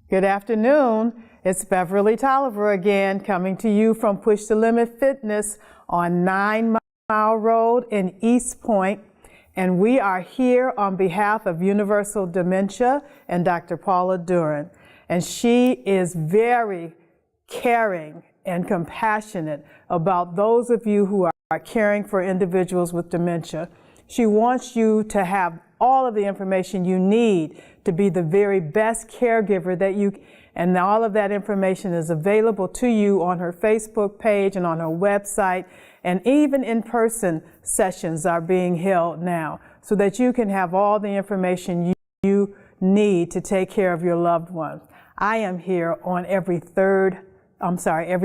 Good afternoon. It's Beverly Tolliver again, coming to you from Push the Limit Fitness on 9 Mile Road in East Point. And we are here on behalf of Universal Dementia and Dr. Paula Duran. And she is very caring and compassionate about those of you who are caring for individuals with dementia. She wants you to have all of the information you need to be the very best caregiver that you can. And all of that information is available to you on her Facebook page and on her website. And even in-person sessions are being held now so that you can have all the information you need to take care of your loved one. I am here on every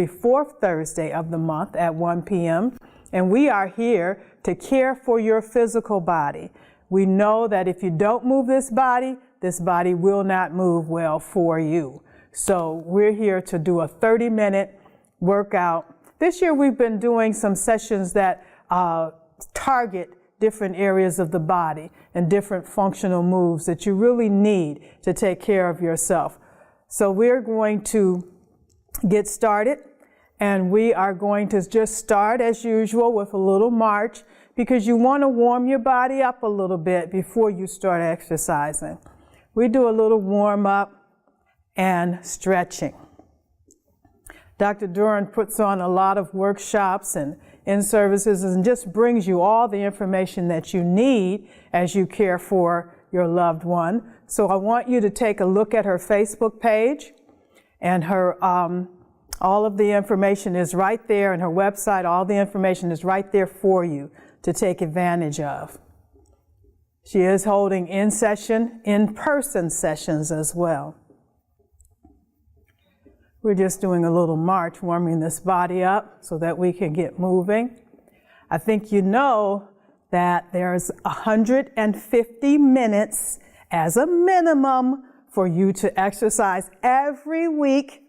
fourth Thursday of the month at 1 p.m. And we are here to care for your physical body. We know that if you don't move this body will not move well for you. So we're here to do a 30-minute workout. This year we've been doing some sessions that target different areas of the body and different functional moves that you really need to take care of yourself. So we're going to get started, and we are going to just start as usual with a little march, because you want to warm your body up a little bit before you start exercising. We do a little warm up and stretching. Dr. Duran puts on a lot of workshops and in-services and just brings you all the information that you need as you care for your loved one. So I want you to take a look at her Facebook page, and her all of the information is right there, and her website, all the information is right there for you to take advantage of. She is holding in-person sessions as well. We're just doing a little march, warming this body up so that we can get moving. I think you know that there's 150 minutes as a minimum for you to exercise every week.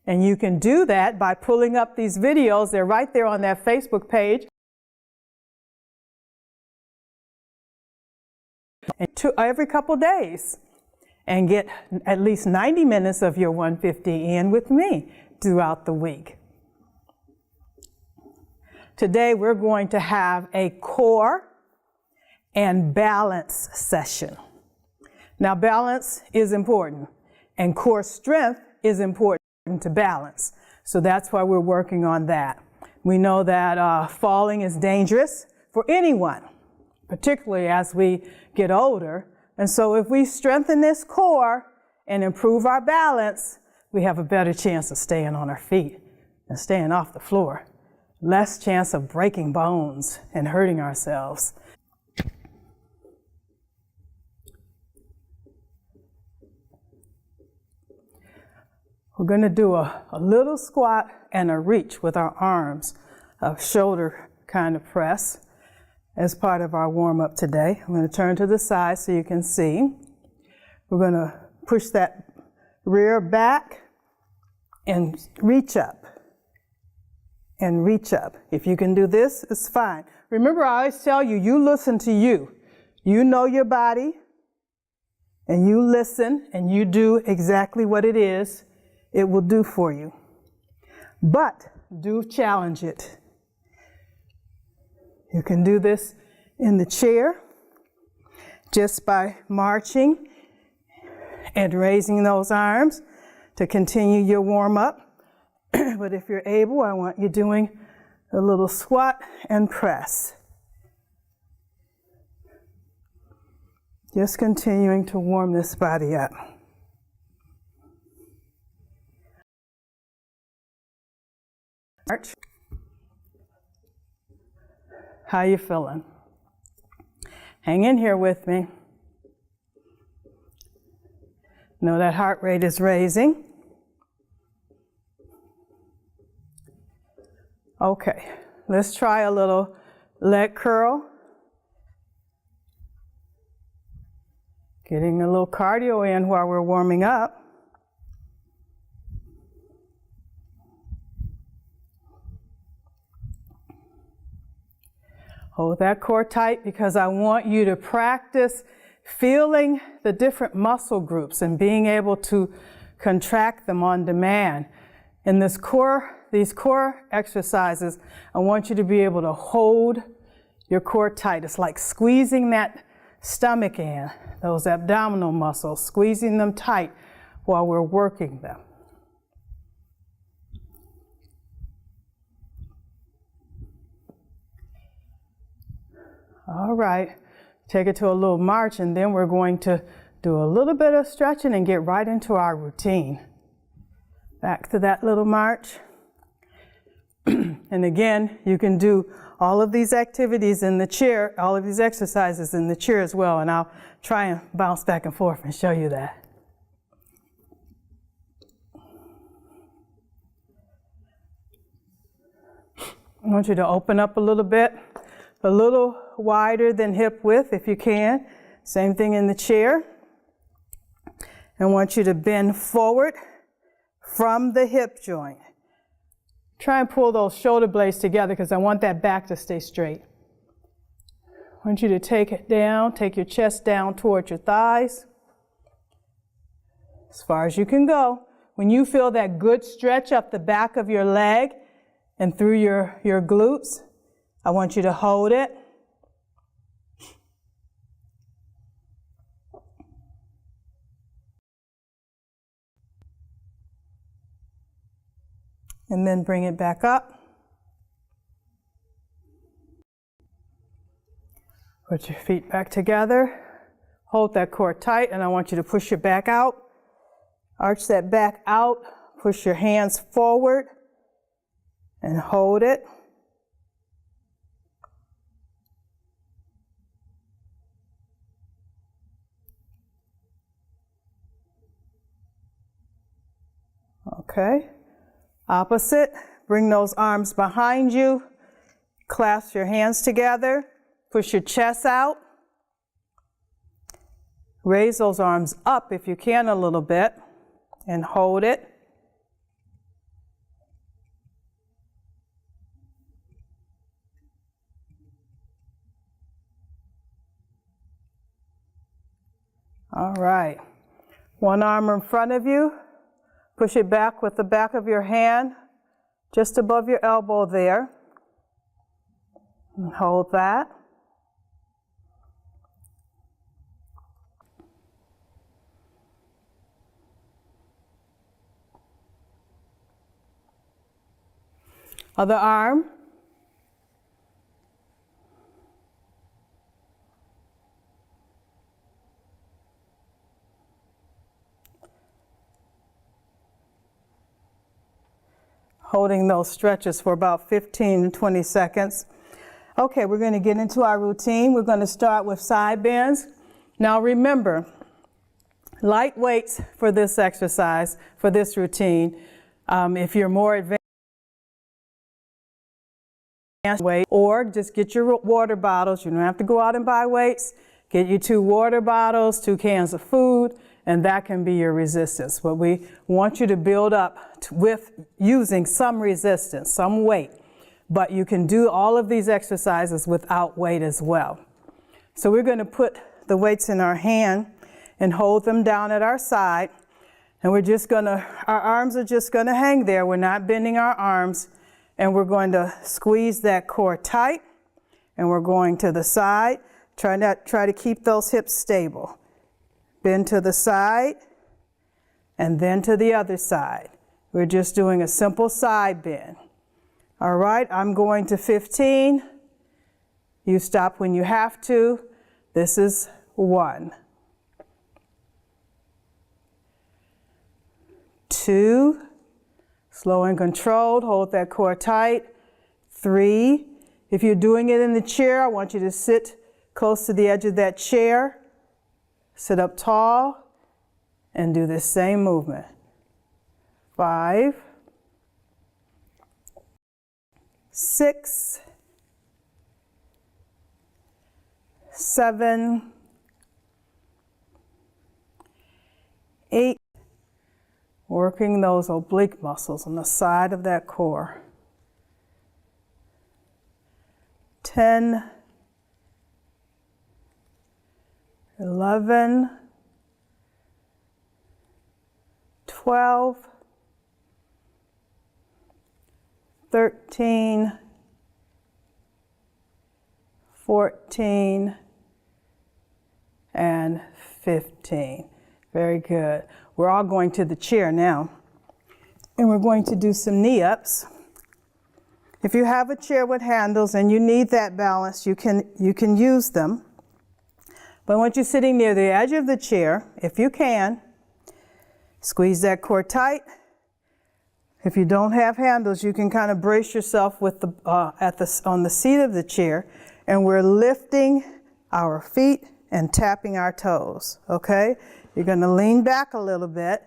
And you can do that by pulling up these videos. They're right there on that Facebook page. And every couple days, and get at least 90 minutes of your 150 in with me throughout the week. Today we're going to have a core and balance session. Now, balance is important, and core strength is important to balance. So that's why we're working on that. We know that falling is dangerous for anyone, particularly as we get older. And so if we strengthen this core and improve our balance, we have a better chance of staying on our feet and staying off the floor. Less chance of breaking bones and hurting ourselves. We're going to do a little squat and a reach with our arms, a shoulder kind of press as part of our warm-up today. I'm going to turn to the side so you can see. We're going to push that rear back and reach up. And reach up. If you can do this, it's fine. Remember, I always tell you, you listen to you. You know your body, and you listen, and you do exactly what it is it will do for you. But do challenge it. You can do this in the chair just by marching and raising those arms to continue your warm-up. But if you're able, I want you doing a little squat and press. Just continuing to warm this body up. March. How you feeling? Hang in here with me. Know that heart rate is raising. Okay, let's try a little leg curl. Getting a little cardio in while we're warming up. Hold that core tight, because I want you to practice feeling the different muscle groups and being able to contract them on demand. In these core exercises, I want you to be able to hold your core tight. It's like squeezing that stomach in, those abdominal muscles, squeezing them tight while we're working them. All right, take it to a little march, and then we're going to do a little bit of stretching and get right into our routine. Back to that little march. And again, you can do all of these activities in the chair, all of these exercises in the chair as well, and I'll try and bounce back and forth and show you that. I want you to open up a little wider than hip width if you can. Same thing in the chair. I want you to bend forward from the hip joint. Try and pull those shoulder blades together because I want that back to stay straight. I want you to take it down, take your chest down towards your thighs, as far as you can go. When you feel that good stretch up the back of your leg and through your glutes, I want you to hold it. And then bring it back up. Put your feet back together. Hold that core tight, and I want you to push your back out. Arch that back out. Push your hands forward and hold it. Okay. Opposite, bring those arms behind you, clasp your hands together, push your chest out, raise those arms up if you can a little bit, and hold it. All right, one arm in front of you. Push it back with the back of your hand, just above your elbow there. And hold that. Other arm. Holding those stretches for about 15 to 20 seconds. Okay, we're going to get into our routine. We're going to start with side bends. Now remember, light weights for this exercise, for this routine. If you're more advanced weight, or just get your water bottles. You don't have to go out and buy weights. Get you 2 water bottles, 2 cans of food, and that can be your resistance. But we want you to build up with using some resistance, some weight. But you can do all of these exercises without weight as well. So we're going to put the weights in our hand and hold them down at our side. And we're just going to, our arms are just going to hang there. We're not bending our arms. And we're going to squeeze that core tight. And we're going to the side. Try to keep those hips stable. Bend to the side, and then to the other side. We're just doing a simple side bend. All right, I'm going to 15. You stop when you have to. This is 1. 2. Slow and controlled. Hold that core tight. 3. If you're doing it in the chair, I want you to sit close to the edge of that chair. Sit up tall and do the same movement. 5, 6, 7, 8. Working those oblique muscles on the side of that core. 10, 11, 12, 13, 14, and 15. Very good. We're all going to the chair now, and we're going to do some knee-ups. If you have a chair with handles and you need that balance, you can use them. But I want you sitting near the edge of the chair, if you can. Squeeze that core tight. If you don't have handles, you can kind of brace yourself with the on the seat of the chair, and we're lifting our feet and tapping our toes. Okay? You're going to lean back a little bit,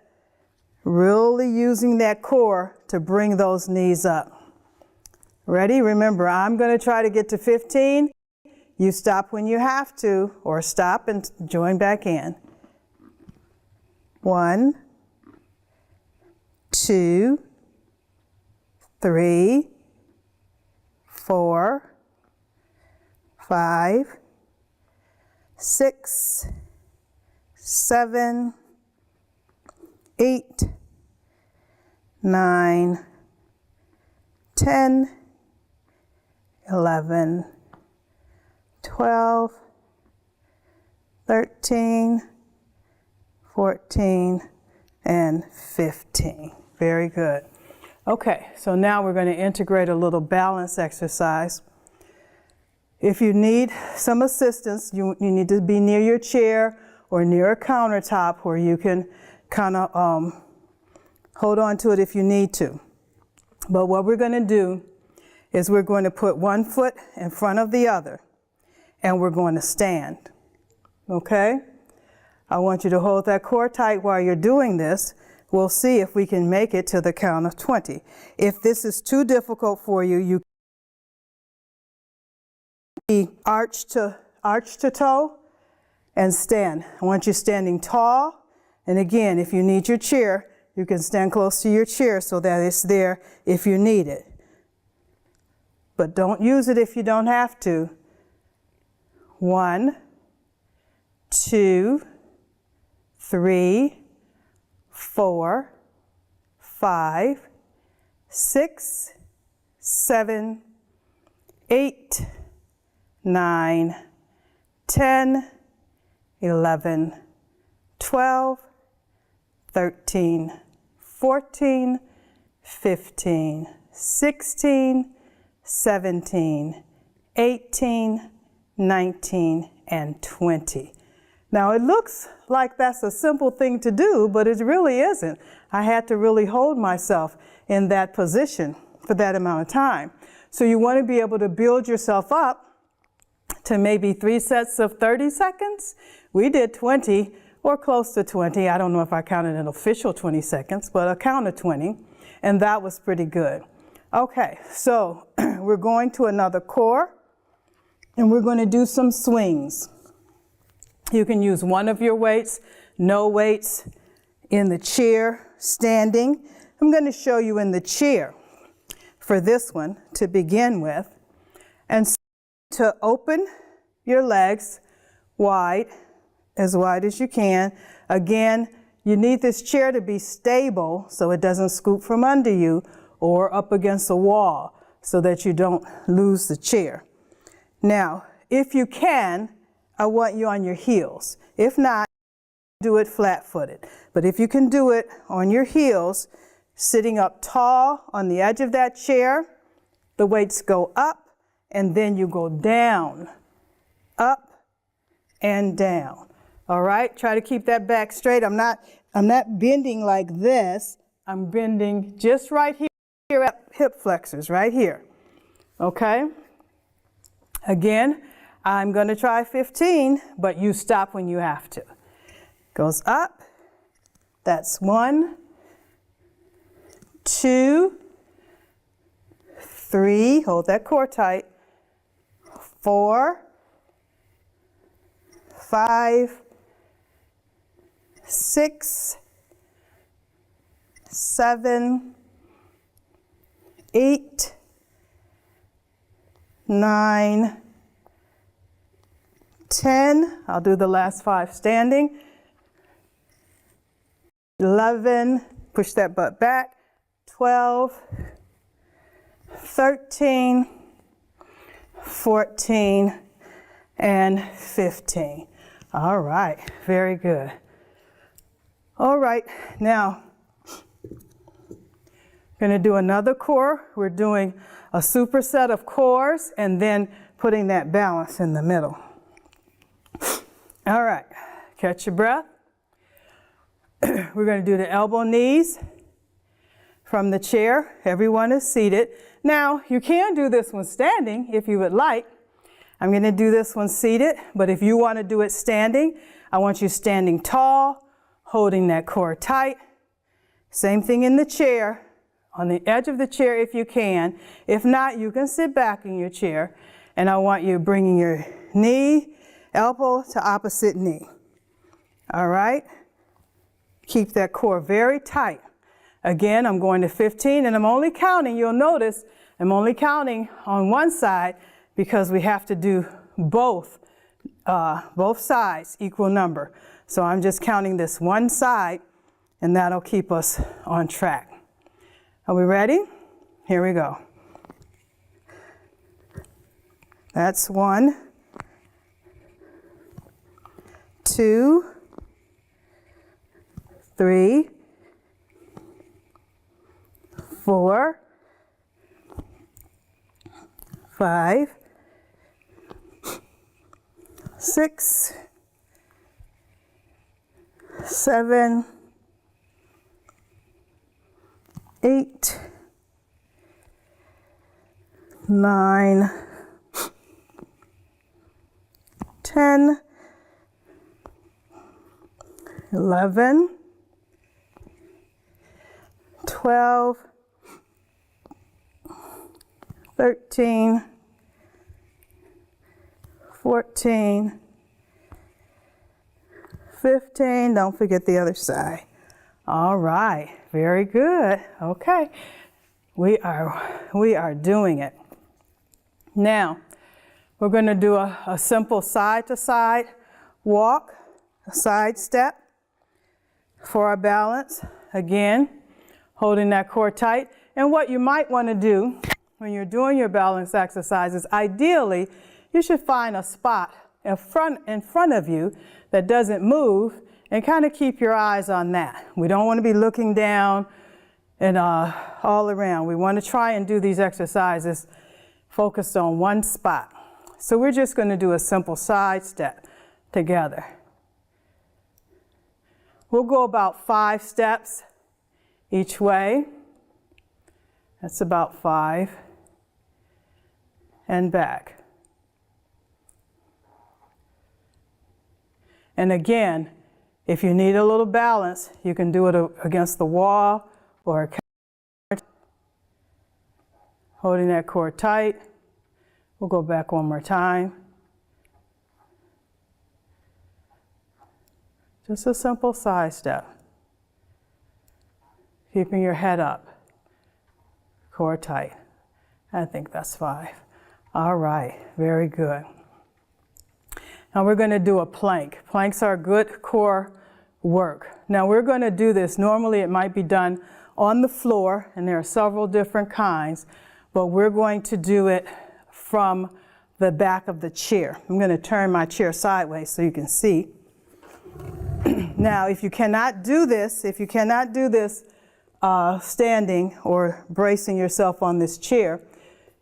really using that core to bring those knees up. Ready? Remember, I'm going to try to get to 15. You stop when you have to, or stop and join back in. 1, 2, 3, 4, 5, 6, 7, 8, 9, 10, 11, 12, 13, 14, and 15. Very good. Okay, so now we're going to integrate a little balance exercise. If you need some assistance, you need to be near your chair or near a countertop where you can kind of hold on to it if you need to. But what we're going to do is we're going to put one foot in front of the other, and we're going to stand. Okay? I want you to hold that core tight while you're doing this. We'll see if we can make it to the count of 20. If this is too difficult for you, you can be arch to toe and stand. I want you standing tall. And again, if you need your chair, you can stand close to your chair so that it's there if you need it. But don't use it if you don't have to. 1, 2, 3, 4, 5, 6, 7, 8, 9, 10, 11, 12, 13, 14, 15, 16, 17, 18, 19, and 20. Now it looks like that's a simple thing to do, but it really isn't. I had to really hold myself in that position for that amount of time. So you want to be able to build yourself up to maybe 3 sets of 30 seconds. We did 20 or close to 20. I don't know if I counted an official 20 seconds, but I counted 20, and that was pretty good. Okay, so we're going to another core, and we're going to do some swings. You can use one of your weights, no weights, in the chair, standing. I'm going to show you in the chair for this one to begin with. And to open your legs wide as you can. Again, you need this chair to be stable so it doesn't scoop from under you or up against a wall so that you don't lose the chair. Now, if you can, I want you on your heels. If not, do it flat-footed. But if you can do it on your heels, sitting up tall on the edge of that chair, the weights go up and then you go down, up and down. All right, try to keep that back straight. I'm not bending like this. I'm bending just right here at hip flexors, right here. Okay? Again, I'm going to try 15, but you stop when you have to. Goes up. That's 1, 2, 3. Hold that core tight. 4, 5, 6, 7, 8, 9, 10. I'll do the last 5 standing. 11, push that butt back. 12, 13, 14, and 15. All right, very good. All right, now going to do another core. We're doing a superset of cores and then putting that balance in the middle. All right, catch your breath. We're going to do the elbow knees from the chair. Everyone is seated. Now, you can do this one standing if you would like. I'm going to do this one seated, but if you want to do it standing, I want you standing tall, holding that core tight. Same thing in the chair. On the edge of the chair if you can. If not, you can sit back in your chair. And I want you bringing your knee, elbow to opposite knee. All right? Keep that core very tight. Again, I'm going to 15 and I'm only counting, you'll notice, I'm only counting on one side because we have to do both sides equal number. So I'm just counting this one side and that'll keep us on track. Are we ready? Here we go. That's 1, 2, 3, 4, 5, 6, 7, 8, 9, 10, 11, 12, 13, 14, 15. Don't forget the other side. All right, very good. Okay, we are doing it. Now, we're going to do a simple side-to-side walk, a side step for our balance. Again, holding that core tight. And what you might want to do when you're doing your balance exercises, ideally, you should find a spot in front of you that doesn't move and kind of keep your eyes on that. We don't want to be looking down and all around. We want to try and do these exercises focused on one spot. So we're just going to do a simple side step together. We'll go about 5 steps each way. That's about 5. And back. And again, if you need a little balance, you can do it against the wall or a couch. Holding that core tight. We'll go back one more time. Just a simple side step. Keeping your head up. Core tight. I think that's 5. All right, very good. Now we're going to do a plank. Planks are good core work. Now we're going to do this. Normally it might be done on the floor, and there are several different kinds, but we're going to do it from the back of the chair. I'm going to turn my chair sideways so you can see. Now, if you cannot do this, standing or bracing yourself on this chair,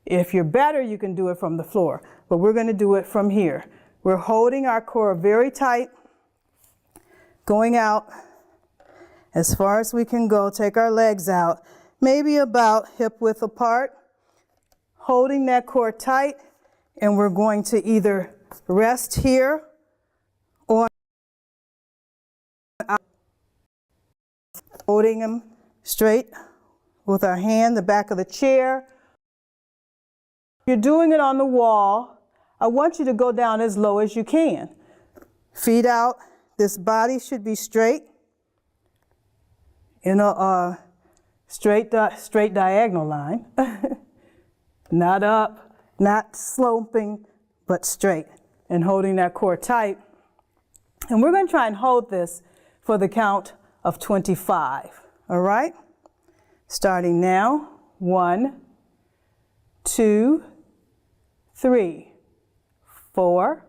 if you're better, you can do it from the floor, but we're going to do it from here. We're holding our core very tight, going out as far as we can go. Take our legs out, maybe about hip width apart, holding that core tight, and we're going to either rest here or holding them straight with our hand, the back of the chair. You're doing it on the wall. I want you to go down as low as you can. Feet out. This body should be straight. In a straight diagonal line. Not up, not sloping, but straight. And holding that core tight. And we're going to try and hold this for the count of 25. All right? Starting now. 1, 2, 3, 4,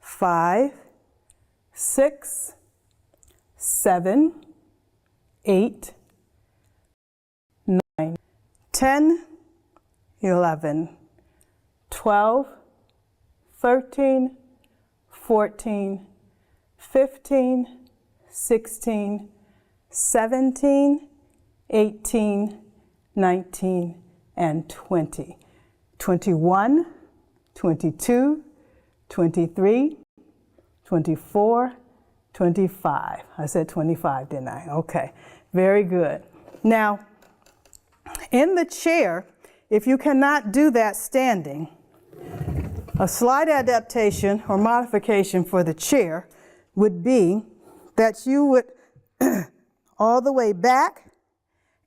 5, 6, 7, 8, 9, 10, 11, 12, 13, 14, 15, 16, 17, 18, 19, and 20. 21, 22, 23, 24, 25. I said 25, didn't I? Okay, very good. Now, in the chair, if you cannot do that standing, a slight adaptation or modification for the chair would be that you would all the way back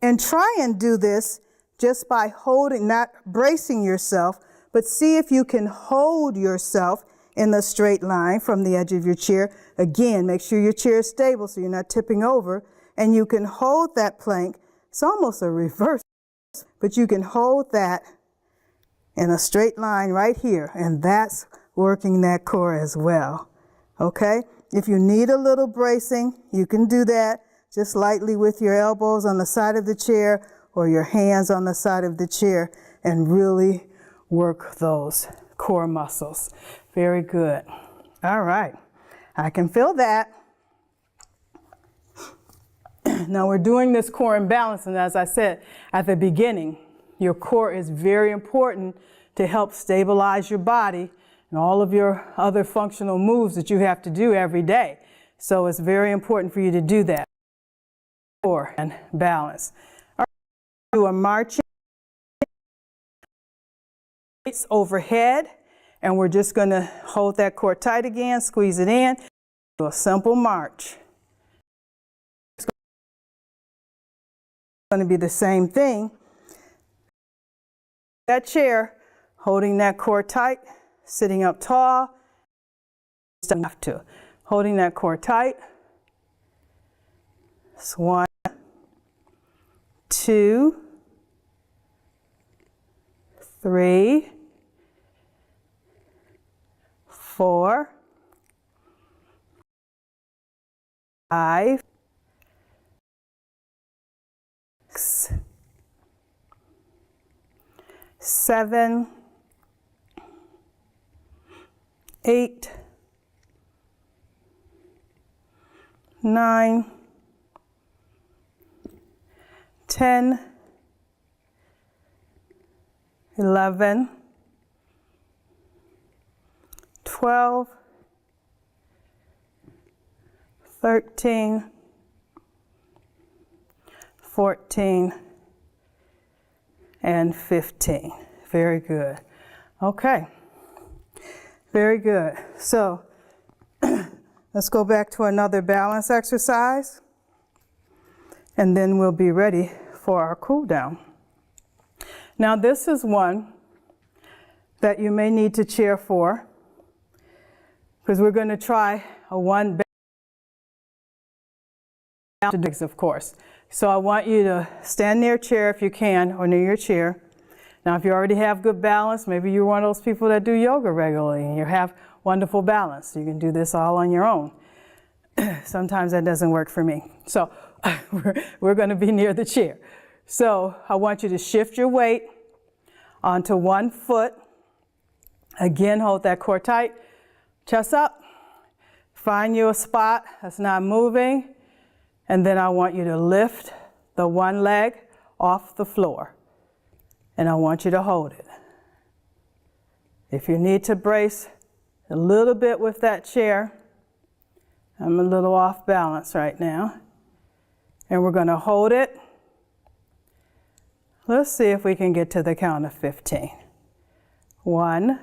and try and do this just by holding, not bracing yourself, but see if you can hold yourself in a straight line from the edge of your chair. Again, make sure your chair is stable so you're not tipping over, and you can hold that plank. It's almost a reverse, but you can hold that in a straight line right here, and that's working that core as well. Okay? If you need a little bracing, you can do that just lightly with your elbows on the side of the chair or your hands on the side of the chair and really work those core muscles. Very good. All right. I can feel that. Now we're doing this core imbalance, and as I said at the beginning, your core is very important to help stabilize your body and all of your other functional moves that you have to do every day. So it's very important for you to do that. Core and balance. All right, do a marching overhead, and we're just going to hold that core tight again, squeeze it in, do a simple march. It's going to be the same thing. That chair, holding that core tight, sitting up tall, have to. Holding that core tight. It's 1, 2, 3, 4, 5, 6, 7, 8, 9, 10, 11, 12, 13, 14, and 15. Very good. Okay. Very good. So let's go back to another balance exercise, and then we'll be ready for our cool down. Now this is one that you may need to cheer for, because we're going to try a one balance, of course. So I want you to stand near a chair if you can, or near your chair. Now, if you already have good balance, maybe you're one of those people that do yoga regularly and you have wonderful balance. You can do this all on your own. Sometimes that doesn't work for me. So we're going to be near the chair. So I want you to shift your weight onto one foot. Again, hold that core tight. Chest up. Find you a spot that's not moving. And then I want you to lift the one leg off the floor. And I want you to hold it. If you need to brace a little bit with that chair, I'm a little off balance right now. And we're going to hold it. Let's see if we can get to the count of 15. 1,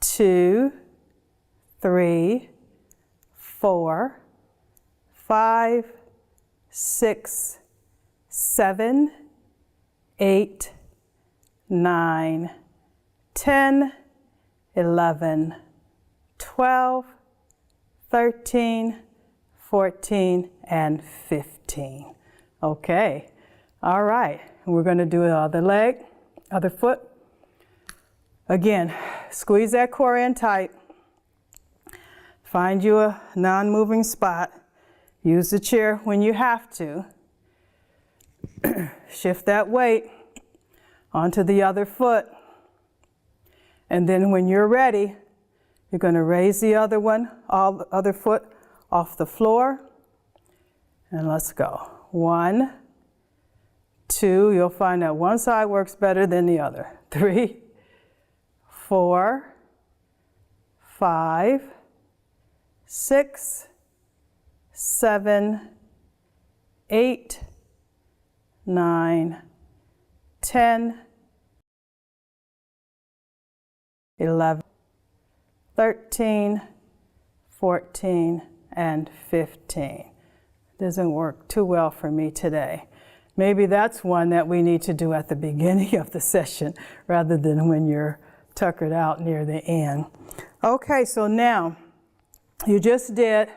2, 3, 4, 5, 6, 7, 8, 9, 10, 11, 12, 13, 14, and 15. Okay. All right. We're going to do the other leg, other foot. Again, squeeze that core in tight. Find you a non-moving spot. Use the chair when you have to. Shift that weight onto the other foot. And then when you're ready, you're going to raise the other other foot off the floor. And let's go. 1, 2, you'll find that one side works better than the other. 3, 4, 5, 6, 7, 8, 9, 10, 11, 13, 14, and 15. Doesn't work too well for me today. Maybe that's one that we need to do at the beginning of the session rather than when you're tuckered out near the end. Okay, so now you just did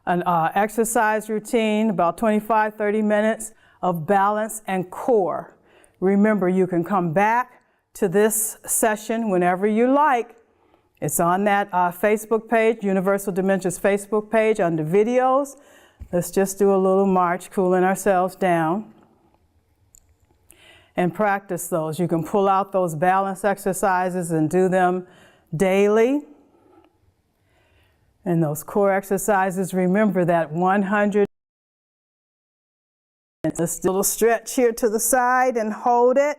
an exercise routine, about 25-30 minutes of balance and core. Remember, you can come back to this session whenever you like. It's on that Facebook page, Universal Dementia's Facebook page under videos. Let's just do a little march, cooling ourselves down, and practice those. You can pull out those balance exercises and do them daily. And those core exercises, remember that 100. Just a little stretch here to the side and hold it.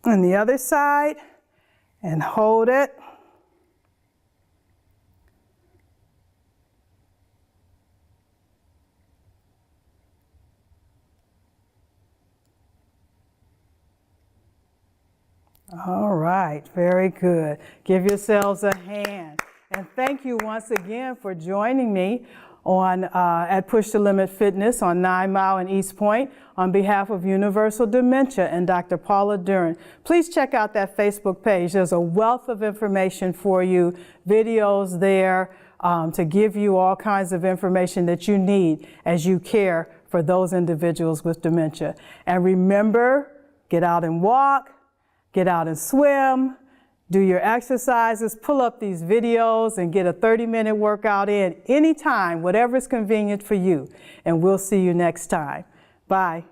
And the other side, and hold it. All right, very good. Give yourselves a hand. And thank you once again for joining me on at Push the Limit Fitness on 9 Mile and East Point on behalf of Universal Dementia and Dr. Paula Duren. Please check out that Facebook page. There's a wealth of information for you, videos there to give you all kinds of information that you need as you care for those individuals with dementia. And remember, get out and walk, get out and swim, do your exercises, pull up these videos and get a 30-minute workout in anytime, whatever is convenient for you. And we'll see you next time. Bye.